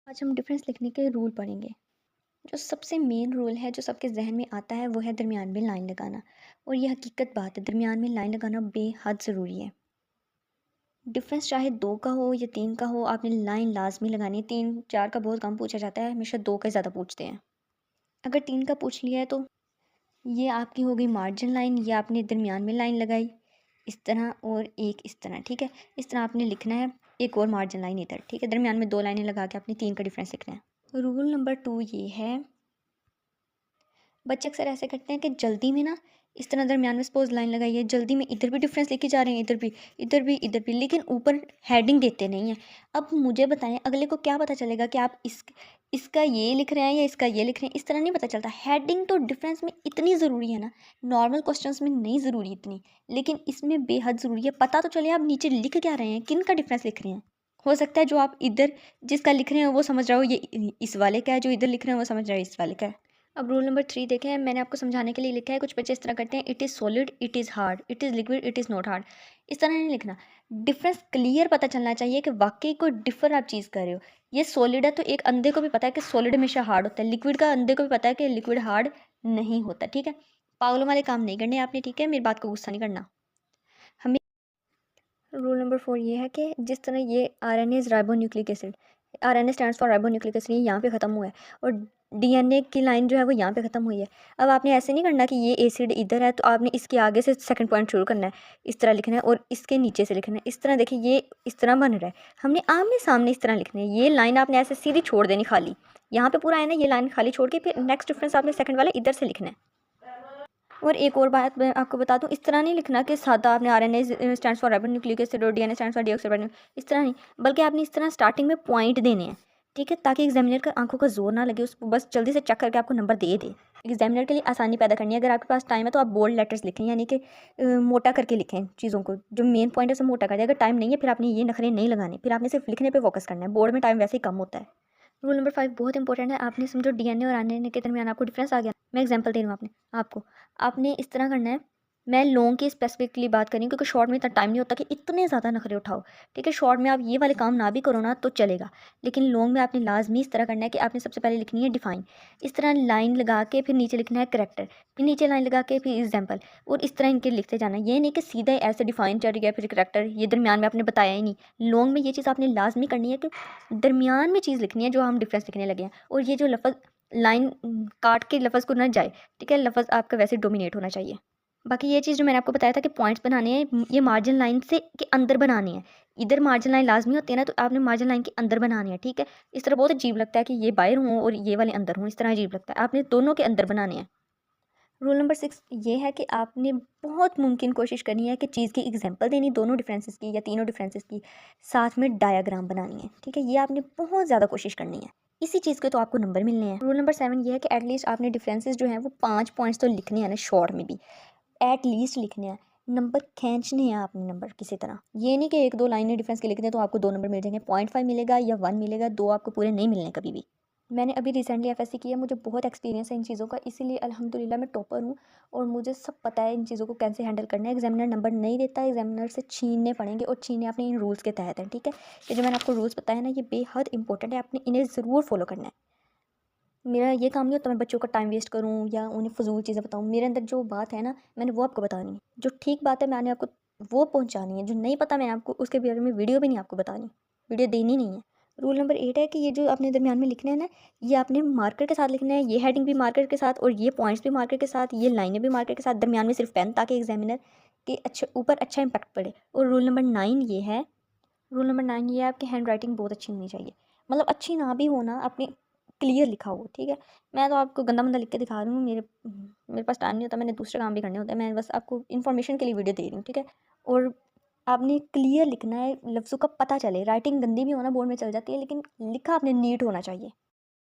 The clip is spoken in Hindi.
आज हम डिफरेंस लिखने के रूल पढ़ेंगे। जो सबसे मेन रूल है जो सबके जहन में आता है वो है दरमियान में लाइन लगाना। और ये हकीकत बात है, दरमियान में लाइन लगाना बेहद ज़रूरी है। डिफरेंस चाहे 2 का हो या 3 का हो, आपने लाइन लाजमी लगानी है। 3 4 का बहुत कम पूछा जाता है, हमेशा 2 का ज़्यादा पूछते हैं। अगर 3 का पूछ लिया है तो ये आपकी हो गई मार्जिन लाइन। ये आपने दरमियान में लाइन लगाई इस तरह और एक इस तरह, ठीक है। इस तरह आपने लिखना है। एक और मार्जिन लाइन इधर, ठीक है। दरमियान में 2 लाइनें लगा के आपने 3 का डिफरेंस लिखना है। रूल नंबर 2 ये है, बच्चे अक्सर ऐसे करते हैं कि जल्दी में ना इस तरह दरमियान में सपोज लाइन लगाई है, जल्दी में इधर भी डिफरेंस लेके जा रहे हैं, इधर भी इधर भी इधर भी, लेकिन ऊपर हेडिंग देते नहीं हैं। अब मुझे बताएं, अगले को क्या पता चलेगा कि आप इसका ये लिख रहे हैं या इसका ये लिख रहे हैं? इस तरह नहीं पता चलता। हेडिंग तो डिफरेंस में इतनी ज़रूरी है ना, नॉर्मल क्वेश्चंस में नहीं ज़रूरी इतनी, लेकिन इसमें बेहद ज़रूरी है। पता तो चले आप नीचे लिख क्या रहे हैं, किन का डिफरेंस लिख रहे हैं। हो सकता है जो आप इधर जिसका लिख रहे हैं वो समझ रहा हो ये इस वाले का है, जो इधर लिख रहे हैं वो समझ रहा है इस वाले का है। अब रूल नंबर 3 देखें, मैंने आपको समझाने के लिए लिखा है। कुछ बच्चे इस तरह करते हैं, it is solid, it is hard, it is liquid, it is not hard. इस तरह नहीं लिखना। डिफरेंस क्लियर पता चलना चाहिए कि वाकई कोई डिफर आप चीज़ कर रहे हो। ये सॉलिड है तो एक अंधे को भी पता है कि सॉलिड हमेशा हार्ड होता है। लिक्विड का अंधे को भी पता है कि लिक्विड हार्ड नहीं होता, ठीक है। पागलों वाले काम नहीं करने आपने, ठीक है। मेरी बात को गुस्सा नहीं करना हमें। रूल नंबर 4 ये है कि जिस तरह ये RNA is ribonucleic acid, RNA stands for ribonucleic acid, ये यहाँ पे ख़त्म हुआ है और DNA की लाइन जो है वो यहाँ पे ख़त्म हुई है। अब आपने ऐसे नहीं करना कि ये एसिड इधर है तो आपने इसके आगे से सेकंड पॉइंट शुरू करना है, इस तरह लिखना है और इसके नीचे से लिखना है। इस तरह देखिए ये इस तरह बन रहा है, हमने आमने सामने इस तरह लिखना है। ये लाइन आपने ऐसे सीधी छोड़ देनी खाली, यहाँ पे पूरा है ना, ये लाइन खाली छोड़ के फिर नेक्स्ट डिफरेंस आपने सेकंड वाला इधर से लिखना है। और एक और बात मैं आपको बता दूं, इस तरह नहीं लिखना कि सादा आपने RNA stands for ribonucleic acid और DNA स्टैंड्स फॉर डीऑक्सीराइबोन्यूक्लिक, इस तरह नहीं, बल्कि आपने इस तरह स्टार्टिंग में पॉइंट देने हैं, ठीक है, ताकि एग्जामिनर का आंखों का जोर ना लगे, उसको बस जल्दी से चेक करके आपको नंबर दे दे। एग्जामिनर के लिए आसानी पैदा करनी है। अगर आपके पास टाइम है तो आप बोल्ड लेटर्स लिखें, यानी कि मोटा करके लिखें चीज़ों को, जो मेन पॉइंट है उसे मोटा कर दें। अगर टाइम नहीं है फिर आपने ये नखरे नहीं लगाने, फिर आपने सिर्फ लिखने पर फोकस करना है। बोर्ड में टाइम वैसे ही कम होता है। रूल नंबर 5 बहुत इंपॉर्टेंट है। आपने समझो DNA और RNA के दरमियान आपको डिफरेंस आ गया, मैं एग्जांपल दे रही हूँ आपको आपने इस तरह करना है। मैं लॉन्ग की स्पेसिफिकली बात करी क्योंकि शॉर्ट में इतना टाइम नहीं होता कि इतने ज़्यादा नखरे उठाओ, ठीक है। शॉर्ट में आप ये वाले काम ना भी करो ना तो चलेगा, लेकिन लॉन्ग में आपने लाजमी इस तरह करना है कि आपने सबसे पहले लिखनी है डिफाइन, इस तरह लाइन लगा के फिर नीचे लिखना है करेक्टर, फिर नीचे लाइन लगा के फिर एग्जाम्पल, और इस तरह इनके लिखते जाना। ये नहीं कि सीधा ऐसे डिफाइन चढ़ गया फिर करेक्टर, ये दरमियान में आपने बताया ही नहीं। लॉन्ग में ये चीज़ आपने लाजमी करनी है कि दरमियान में चीज़ लिखनी है जो हम डिफरेंस लिखने लगे हैं, और ये जो लफज लाइन काट के लफज को ना जाए, ठीक है। लफज आपका वैसे डोमिनेट होना चाहिए। बाकी ये चीज़ जो मैंने आपको बताया था कि पॉइंट्स बनाने हैं, ये मार्जिन लाइन से के अंदर बनाने हैं। इधर मार्जिन लाइन लाजमी होती है ना, तो आपने मार्जिन लाइन के अंदर बनानी है, ठीक है। इस तरह बहुत अजीब लगता है कि ये बाहर हूँ और ये वाले अंदर हूँ, इस तरह अजीब लगता है। आपने दोनों के अंदर बनाने हैं। रूल नंबर 6 ये है कि आपने बहुत मुमकिन कोशिश करनी है कि चीज़ की एग्जांपल देनी, दोनों डिफरेंसेस की या तीनों डिफरेंसेस की, साथ में डायग्राम बनानी है, ठीक है। ये आपने बहुत ज़्यादा कोशिश करनी है, इसी चीज़ के तो आपको नंबर मिलने हैं। रूल नंबर 7 ये है कि एटलीस्ट आपने डिफरेंसेस जो हैं वो 5 पॉइंट्स तो लिखने हैं ना, शॉर्ट में भी एट लीस्ट लिखने हैं। नंबर खींचने हैं आपने नंबर किसी तरह, ये नहीं कि 1 2 लाइनें डिफरेंस के लिख दें तो आपको 2 नंबर मिल जाएंगे। 0.5 मिलेगा या 1 मिलेगा, 2 आपको पूरे नहीं मिलने कभी भी। मैंने अभी रिसेंटली FSC किया, मुझे बहुत एक्सपीरियंस है इन चीज़ों का, इसीलिए अल्हम्दुलिल्लाह मैं टॉपर हूँ और मुझे सब पता है इन चीज़ों को कैसे हैंडल करना है। एग्जामिनर नंबर नहीं देता, एग्जामिनर से छीनने पड़ेंगे और छीनने अपने इन रूल्स के तहत हैं, ठीक है। कि जो मैंने आपको रूल्स बताया ना, ये बेहद इंपॉर्टेंट है, आपने इन्हें ज़रूर फॉलो करना है। मेरा ये काम नहीं होता मैं बच्चों का टाइम वेस्ट करूँ या उन्हें फ़जूल चीज़ें बताऊँ। मेरे अंदर जो बात है ना, मैंने वो आपको बतानी है। जो ठीक बात है मैंने आपको वो पहुँचानी है, जो नहीं पता मैंने आपको उसके बारे में वीडियो भी नहीं आपको बतानी, वीडियो देनी नहीं है। रूल नंबर 8 है कि ये जो आपने दरमियान में लिखना है ना, ये आपने मार्कर के साथ लिखना है। ये हेडिंग भी मार्कर के साथ और ये पॉइंट्स भी मार्कर के साथ, ये लाइनें भी मार्कर के साथ, दरमियान में सिर्फ पेन, ताकि एग्जामिनर के अच्छे ऊपर अच्छा इंपैक्ट पड़े। और रूल नंबर 9 ये है, रूल नंबर 9 ये है, आपकी हैंड राइटिंग बहुत अच्छी होनी चाहिए। मतलब अच्छी ना भी हो ना, अपनी क्लियर लिखा हो, ठीक है। मैं तो आपको गंदा मंदा लिख के दिखा रही हूँ, मेरे पास टाइम नहीं होता, मैंने दूसरे काम भी करने होते हैं। मैं बस आपको इन्फॉर्मेशन के लिए वीडियो दे रही हूँ, ठीक है। और आपने क्लियर लिखना है, लफ्ज़ों का पता चले। राइटिंग गंदी भी होना बोर्ड में चल जाती है, लेकिन लिखा आपने नीट होना चाहिए।